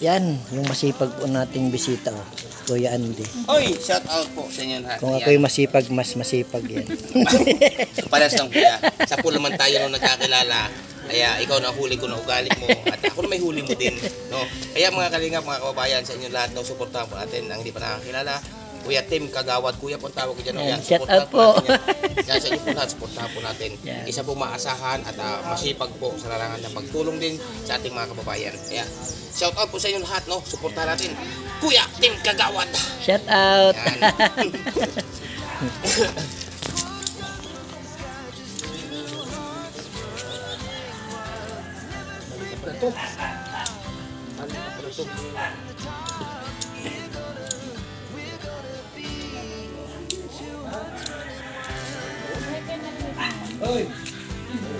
Yan, yung masipag po nating bisita, oh. Kuya Andy. Oy, shout out po sa inyo lahat. Kung ako'y masipag, mas masipag yan. Palas lang kuya. Sa pool naman tayo nung nagkakilala. Kaya ikaw na huli ko na ugali mo at ako na may huli mo din. No? Kaya mga kalingap, mga kababayan, sa inyo lahat, no, suportahan po natin ang hindi pa nakakilala. Kuya Tim, Kagawad, kuya po tawag ko dyan. No? Yan, shout out po. Yan sa inyo po lahat, suportahan po natin. Yeah. Isa po maasahan at masipag po sa larangan ng pagtulong din sa ating mga kababayan. Kaya shout out po sa inyo lahat, no? Suportahan natin. Kuya Tim Kagawad. Shout out. Oy,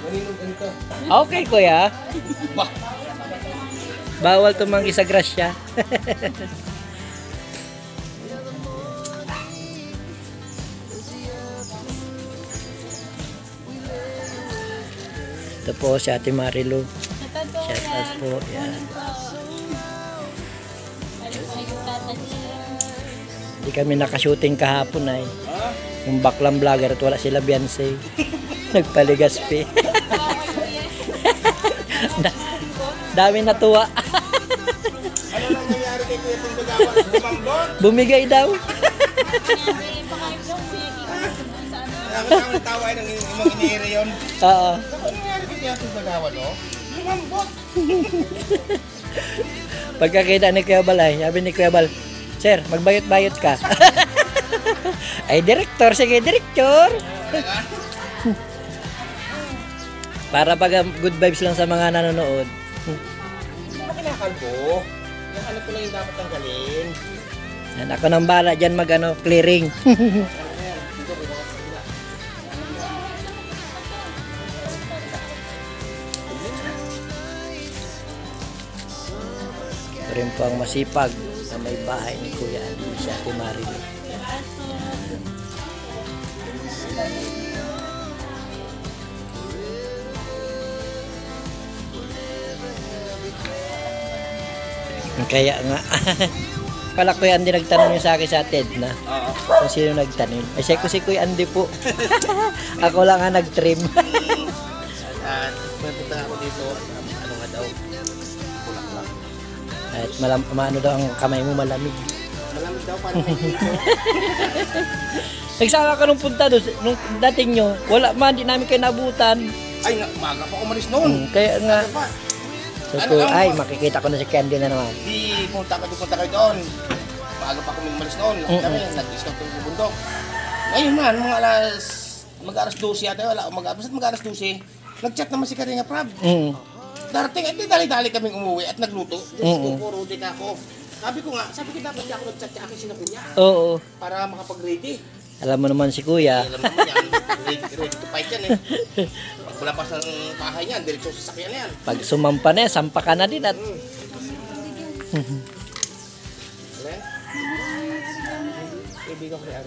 maninong ganito. Okay, kuya. Bah, Bawal tumanggi sa grasya. Ito po si Ate Marilu. Shout out po. Yan. Hindi kami nakashooting kahapon ay. Yung baklang vlogger at wala sila Beyonce. Nagpaligaspi. Dami natuwa. ano nang nangyari kay Kuya Tim Kagawad? Bumambon? Bumigay daw. Nakakatawa ng tawa ay ng imong iniire yun. Oo. Ano nangyari kay Kuya Tim Kagawad, no? Bumambon! Pagkakita ni Kuya Bal ay, sabi ni Kuya Bal, Sir, magbayot-bayot ka. Ay, direktor. Sige, direktor. Para pag good vibes lang sa mga nanonood. Hindi mo kinakalbo. Yung ano ko lang yung dapat tanggalin. Yan, ako nang bala dyan clearing. Ito rin po ang masipag na may bahay ni Kuya Andy, si Ate Marilu. Kaya nga, pala Kuya Andy nagtanong yung sa akin sa TED na kung sino nagtanim. Ay, siya ko si Kuya Andy po. Ako lang nga nag-trim. Punta ako dito. Ano nga daw? Kulak lang. At maano daw ang kamay mo malamig. Malamig daw parang dito. Nagsama ka nung punta doon, nung dating nyo, wala man, di namin kayo nabutan. Ay, maaga pa umalis noon. Kaya nga, Ano pa? so, ay, makikita ko na si Candy na naman. Di punta kayo doon. Maaga pa kami umalis noon. Kami, nag-discount kami sa bundok. Ngayon man, mag-alas 12 yata. Wala, mag-alas 12. Nag-chat naman si Karinga Prab. Darating, at dali-dali kaming umuwi at nagluto. Diyos ko, puro din ako. Sabi ko dapat di ako nag-chat sa akin sina Kuya. Oo. Para makapag-ready. Alam mo naman si Kuya. Alam naman yan, ready to fight yan eh. Pag malapas ng bahay niyan, diretso sa sakyan na yan. Pag sumampa na yan, sampa ka na din at... Ibigan ko yan.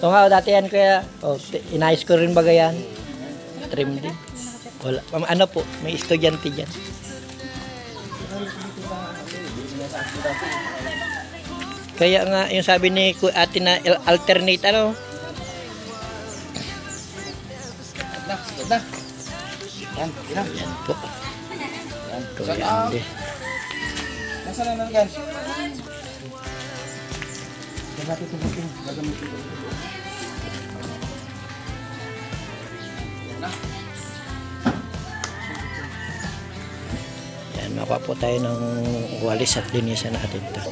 Ito nga, dati yan Kuya. Inayos ko rin baga yan. Trim din. Wala. Ano po, may estudyante dyan. Kaya nga, yung sabi ni ate na alternate, ano? Sigad na. Yan, yan. Yan po. Yan. Kuya Andy. Nasaan na nalagyan? Yan natin tubutin. Gagamitin ko. Yan na. Yan, makuha po tayo ng walis at linisan natin ito.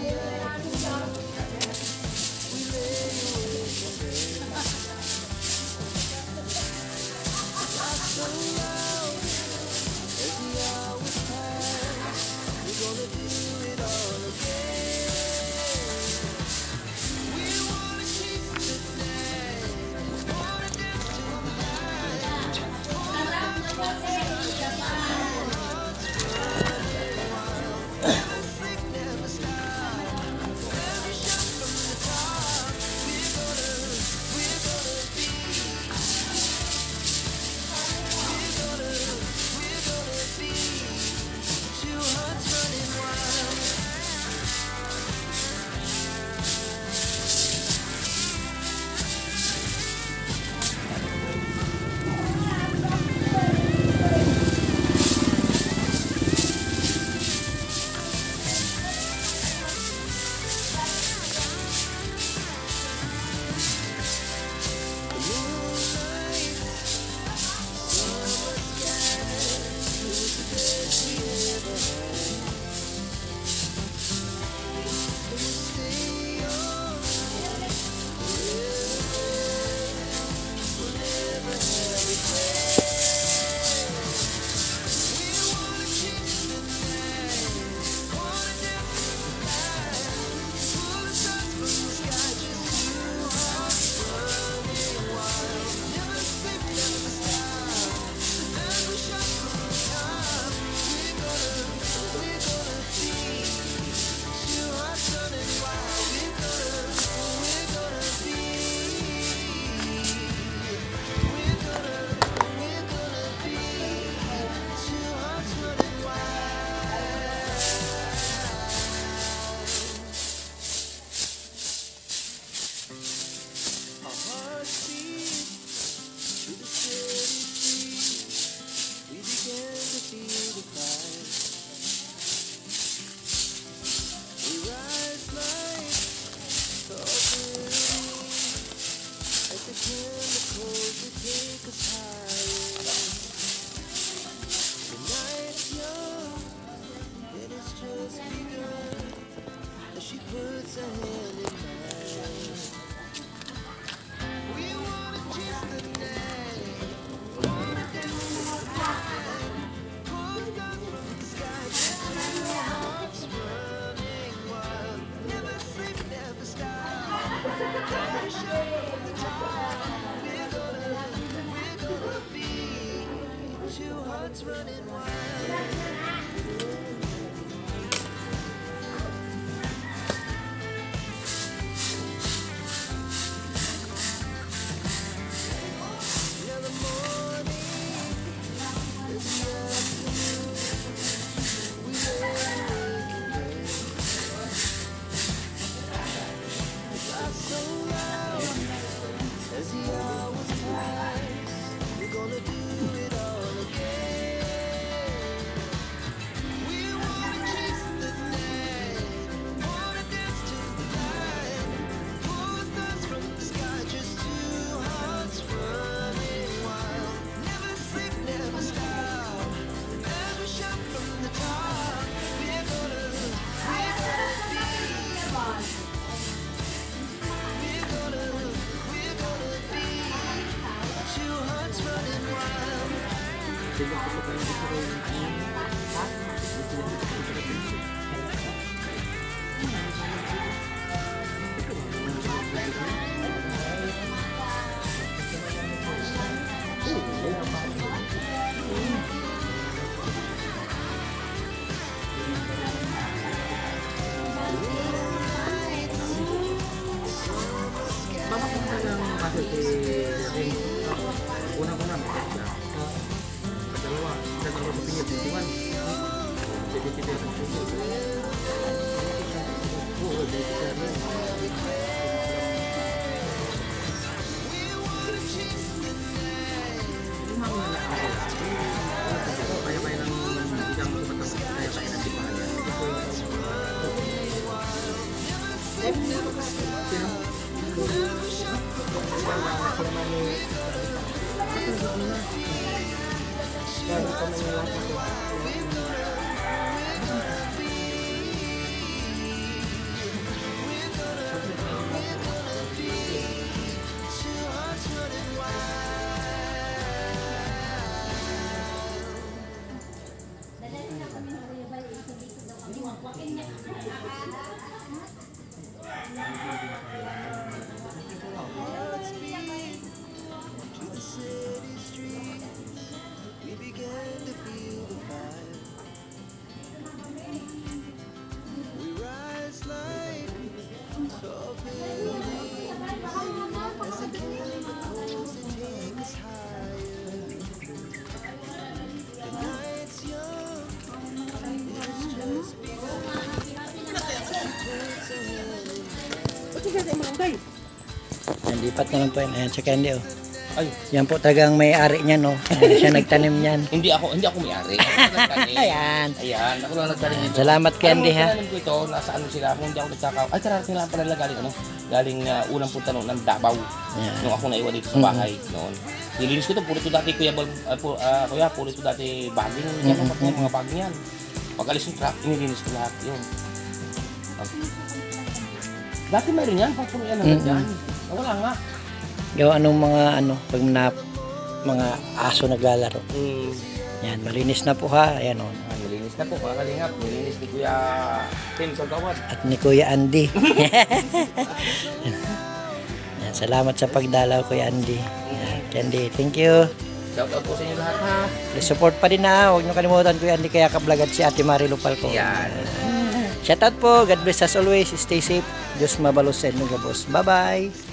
Una-una, magkakita. Dalawa sa pinyat, titiwan. Titiwan ang pinyat. Oo, titiwan yan. Kaya-kaya ng isang tumatang, kaya-kaya ng tipahan yan. Yan, lipat na lang po yan. Ayan, si Candy, oh. Ay, Yan po tagang may-ari niyan, no? Ayan, siya nagtanim niyan. hindi ako may-ari. Ako nagtanim. Ayan. Ayan, ako lang nagtanim dito. Salamat, Candy, ha? Alam ko ito, nasa ano sila, kung hindi ako nagkakaw. Ay, kararating lang pala galing, ano? Galing unang punta noon ng Davao. Ayan. Nung ako naiwan dito sa bahay noon. Nilinis ko ito, puro ito dati, kuya, puro ito dati baging. Yan, mga baging yan. Pag-alis yung truck, inilinis ko lahat yun. Dati mayroon yan, pang puno yan hanggang dyan. Wala nga. Gawa anong mga, pag mga aso naglalaro. Yan, malinis na po, ha? Ayan, oh. Malinis na po, mga kalingap. Malinis ni Kuya Tim Kagawad. At ni Kuya Andy. Yan, salamat sa pagdalaw, Kuya Andy. Yan, Candy, thank you. Shout out po sa inyo lahat, ha? Please support pa din, ha? Huwag niyo kalimutan, Kuya Andy, kaya kablog at si Ate Mari Lupal ko. Yan. Shout out po. God bless as always. Stay safe. Diyos mabalos sa inyo, boss. Bye-bye.